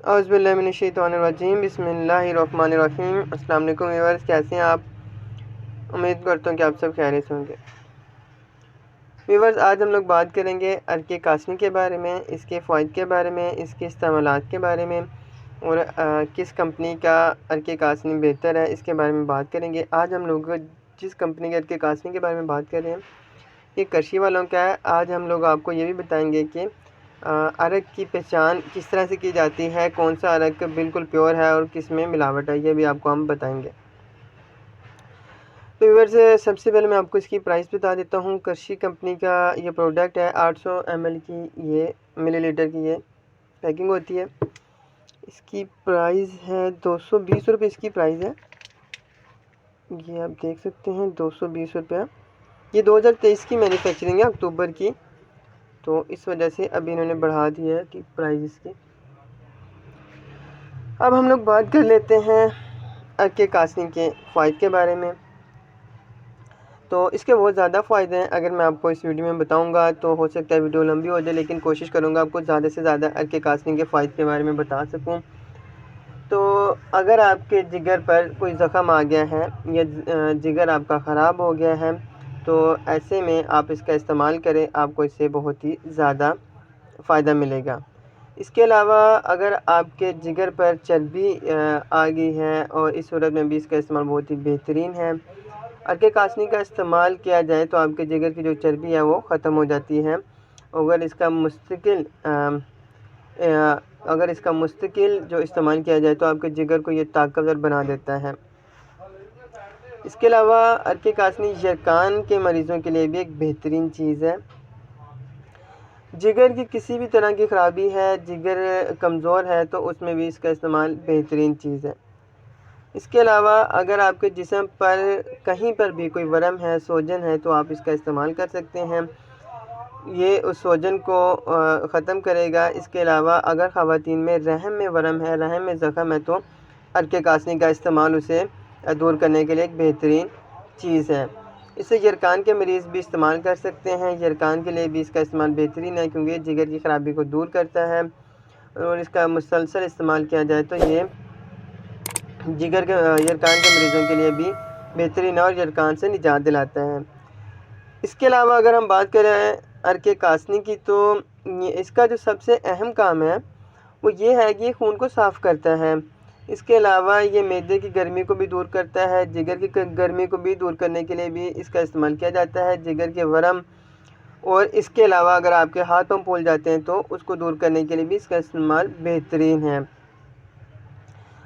औज़ुबिल्लाहिमिनश्शैतानिर्रजीम बिस्मिल्लाहिर्रहमानिर्रहीम। अस्सलाम वालेकुम व्यूअर्स, कैसे हैं आप? उम्मीद करता हूँ कि आप सब खैरियत से होंगे। व्यूअर्स, आज हम लोग बात करेंगे अर्के कासनी के बारे में, इसके फ़ायदे के बारे में, इसके इस्तेमालात के बारे में और किस कंपनी का अर्के कासनी बेहतर है इसके बारे में बात करेंगे। आज हम लोग जिस कंपनी के अर्के कासनी के बारे में बात कर रहे हैं ये करशी वालों का है। आज हम लोग आपको ये भी बताएंगे कि अरक की पहचान किस तरह से की जाती है, कौन सा अरक बिल्कुल प्योर है और किस में मिलावट है, ये भी आपको हम बताएंगे। तो व्यूअर्स, सबसे पहले मैं आपको इसकी प्राइस बता देता हूँ। करशी कंपनी का ये प्रोडक्ट है। 800 ml की ये मिलीलीटर की ये पैकिंग होती है। इसकी प्राइस है 220 रुपये। इसकी प्राइस है, ये आप देख सकते हैं, 220 रुपये। ये 2023 की मैन्युफैक्चरिंग है, अक्टूबर की, तो इस वजह से अभी इन्होंने बढ़ा दी है कि प्राइस इसकी। अब हम लोग बात कर लेते हैं अर्के कासनी के फ़ायदे के बारे में। तो इसके बहुत ज़्यादा फ़ायदे हैं। अगर मैं आपको इस वीडियो में बताऊंगा तो हो सकता है वीडियो लंबी हो जाए, लेकिन कोशिश करूंगा आपको ज़्यादा से ज़्यादा अर्के कासनी के फ़ायदे के बारे में बता सकूं। तो अगर आपके जिगर पर कोई ज़ख़म आ गया है या जिगर आपका ख़राब हो गया है तो ऐसे में आप इसका इस्तेमाल करें, आपको इससे बहुत ही ज़्यादा फ़ायदा मिलेगा। इसके अलावा अगर आपके जिगर पर चर्बी आ गई है और इस सूरत में भी इसका इस्तेमाल बहुत ही बेहतरीन है। अर्के कासनी का इस्तेमाल किया जाए तो आपके जिगर की जो चर्बी है वो ख़त्म हो जाती है। अगर इसका मुस्तकिल जो इस्तेमाल किया जाए तो आपके जिगर को ये ताकतवर बना देता है। इसके अलावा अर्के कासनी यरकान के मरीज़ों के लिए भी एक बेहतरीन चीज़ है। जिगर की किसी भी तरह की ख़राबी है, जिगर कमज़ोर है, तो उसमें भी इसका इस्तेमाल बेहतरीन चीज़ है। इसके अलावा अगर आपके जिस्म पर कहीं पर भी कोई वरम है, सोजन है, तो आप इसका इस्तेमाल कर सकते हैं। ये उस सोजन को ख़त्म करेगा। इसके अलावा अगर ख़वातीन में रहम में वरम है, रहम में ज़ख़म है, तो अर्के कासनी का इस्तेमाल उसे दूर करने के लिए एक बेहतरीन चीज़ है। इसे यरकान के मरीज़ भी इस्तेमाल कर सकते हैं। यरकान के लिए भी इसका इस्तेमाल बेहतरीन है क्योंकि ये जिगर की ख़राबी को दूर करता है और इसका मुसलसल इस्तेमाल किया जाए तो ये जिगर के यरकान के मरीज़ों के लिए भी बेहतरीन है और यरकान से निजात दिलाता है। इसके अलावा अगर हम बात करें अर्के कासनी की तो इसका जो सबसे अहम काम है वो ये है कि ये खून को साफ़ करता है। इसके अलावा ये मैदे की गर्मी को भी दूर करता है। जिगर की गर्मी को भी दूर करने के लिए भी इसका इस्तेमाल किया जाता है, जिगर के वरम। और इसके अलावा अगर आपके हाथ पांव फूल जाते हैं तो उसको दूर करने के लिए भी इसका इस्तेमाल बेहतरीन है।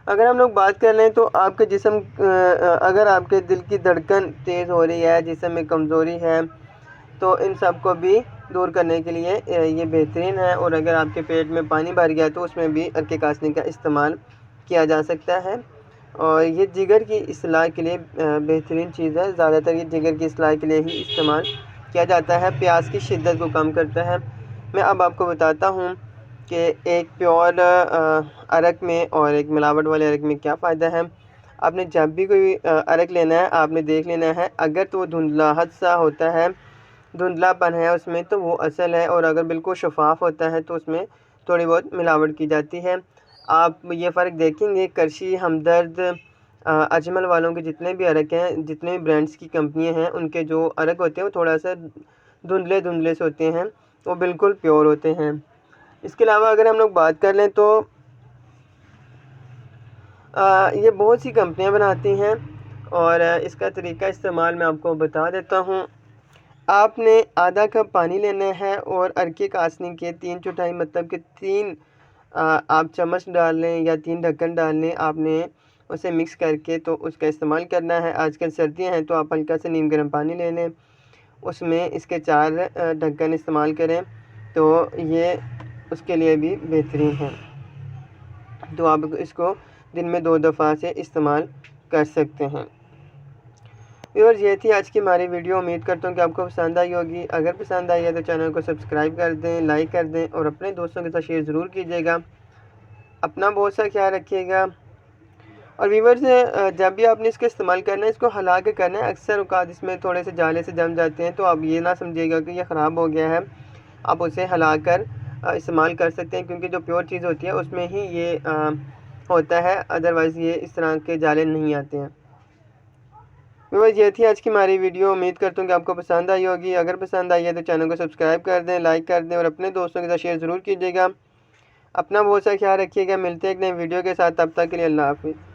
अगर हम लोग बात कर लें तो आपके जिस्म अगर आपके दिल की धड़कन तेज़ हो रही है, जिस्म में कमज़ोरी है, तो इन सब को भी दूर करने के लिए ये बेहतरीन है। और अगर आपके पेट में पानी भर गया तो उसमें भी अर्के कासनी का इस्तेमाल किया जा सकता है। और ये जिगर की इस्लाह के लिए बेहतरीन चीज़ है। ज़्यादातर ये जिगर की इस्लाह के लिए ही इस्तेमाल किया जाता है। प्यास की शिद्दत को कम करता है। मैं अब आपको बताता हूँ कि एक प्योर अरक में और एक मिलावट वाले अरक में क्या फ़ायदा है। आपने जब भी कोई अरक लेना है, आपने देख लेना है अगर तो वो धुंधलाहट सा होता है, धुंधलापन है उसमें, तो वो असल है। और अगर बिल्कुल शफाफ होता है तो उसमें थोड़ी बहुत मिलावट की जाती है। आप ये फ़र्क देखेंगे करशी, हमदर्द, अजमल वालों के जितने भी अरक हैं, जितने भी ब्रांड्स की कंपनियां हैं, उनके जो अरक होते हैं वो थोड़ा सा धुंधले धुंधले से होते हैं, वो बिल्कुल प्योर होते हैं। इसके अलावा अगर हम लोग बात कर लें तो ये बहुत सी कंपनियां बनाती हैं और इसका तरीका इस्तेमाल मैं आपको बता देता हूँ। आपने आधा कप पानी लेना है और अर्के कासनी के 3/4 मतलब कि 3 आप चम्मच डाल लें या 3 ढक्कन डाल लें। आपने उसे मिक्स करके तो उसका इस्तेमाल करना है। आजकल सर्दियां हैं तो आप हल्का सा नीम गर्म पानी ले लें, उसमें इसके 4 ढक्कन इस्तेमाल करें, तो ये उसके लिए भी बेहतरीन है। तो आप इसको दिन में 2 दफ़ा से इस्तेमाल कर सकते हैं। व्यूअर्स, ये थी आज की हमारी वीडियो। उम्मीद करता हूँ कि आपको पसंद आई होगी। अगर पसंद आई है तो चैनल को सब्सक्राइब कर दें, लाइक कर दें और अपने दोस्तों के साथ शेयर ज़रूर कीजिएगा। अपना बहुत सा ख्याल रखिएगा। और व्यूअर्स, जब भी आपने इसका इस्तेमाल करना है, इसको हिला के करना है। अक्सर औक़ात इसमें थोड़े से जाले से जम जाते हैं, तो आप ये ना समझिएगा कि यह ख़राब हो गया है। आप उसे हिला कर इस्तेमाल कर सकते हैं, क्योंकि जो प्योर चीज़ होती है उसमें ही ये होता है, अदरवाइज़ ये इस तरह के जाले नहीं आते हैं। व्यूअर्स, ये थी आज की हमारी वीडियो। उम्मीद करता हूँ कि आपको पसंद आई होगी। अगर पसंद आई है तो चैनल को सब्सक्राइब कर दें, लाइक कर दें और अपने दोस्तों के साथ शेयर ज़रूर कीजिएगा। अपना बहुत सा ख्याल रखिएगा। मिलते हैं एक नई वीडियो के साथ, तब तक के लिए अल्लाह हाफ़िज़।